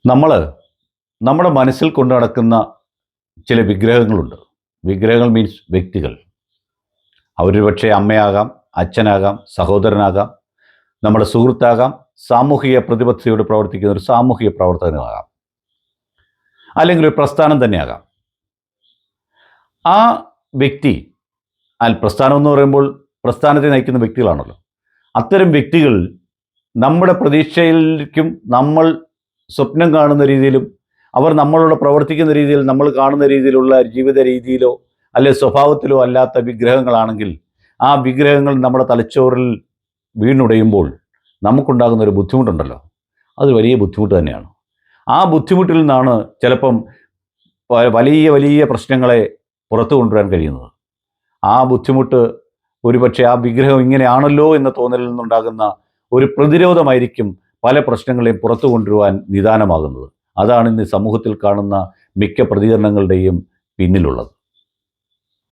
നമ്മൾ നമ്മുടെ മനസ്സിൽ കൊണ്ടു നടക്കുന്ന ചില വിഗ്രഹങ്ങളുണ്ട്. വിഗ്രഹങ്ങൾ മീൻസ് വ്യക്തികൾ. അവരൊരു പക്ഷേ അമ്മയാകാം, അച്ഛനാകാം, സഹോദരനാകാം, നമ്മുടെ സുഹൃത്താകാം, സാമൂഹിക പ്രതിബദ്ധതയോട് പ്രവർത്തിക്കുന്ന ഒരു സാമൂഹിക പ്രവർത്തകനുമാകാം, അല്ലെങ്കിൽ ഒരു പ്രസ്ഥാനം തന്നെയാകാം. ആ വ്യക്തി പ്രസ്ഥാനം എന്ന് പറയുമ്പോൾ പ്രസ്ഥാനത്തെ നയിക്കുന്ന വ്യക്തികളാണല്ലോ. അത്തരം വ്യക്തികൾ നമ്മുടെ പ്രതീക്ഷയിലേക്കും നമ്മൾ സ്വപ്നം കാണുന്ന രീതിയിലും അവർ നമ്മളോട് പ്രവർത്തിക്കുന്ന രീതിയിൽ നമ്മൾ കാണുന്ന രീതിയിലുള്ള ജീവിത രീതിയിലോ അല്ലെ സ്വഭാവത്തിലോ അല്ലാത്ത വിഗ്രഹങ്ങളാണെങ്കിൽ ആ വിഗ്രഹങ്ങൾ നമ്മുടെ തലച്ചോറിൽ വീണുടയുമ്പോൾ നമുക്കുണ്ടാകുന്ന ഒരു ബുദ്ധിമുട്ടുണ്ടല്ലോ, അത് വലിയ ബുദ്ധിമുട്ട് തന്നെയാണ്. ആ ബുദ്ധിമുട്ടിൽ നിന്നാണ് ചിലപ്പം വലിയ വലിയ പ്രശ്നങ്ങളെ പുറത്തു കൊണ്ടുവരാൻ കഴിയുന്നത്. ആ ബുദ്ധിമുട്ട് ഒരുപക്ഷെ ആ വിഗ്രഹം ഇങ്ങനെയാണല്ലോ എന്ന തോന്നലിൽ നിന്നുണ്ടാകുന്ന ഒരു പ്രതിരോധമായിരിക്കും പല പ്രശ്നങ്ങളെയും പുറത്തു കൊണ്ടുവരുവാൻ നിദാനമാകുന്നത്. അതാണ് ഇന്ന് സമൂഹത്തിൽ കാണുന്ന മിക്ക പ്രതികരണങ്ങളുടെയും പിന്നിലുള്ളത്.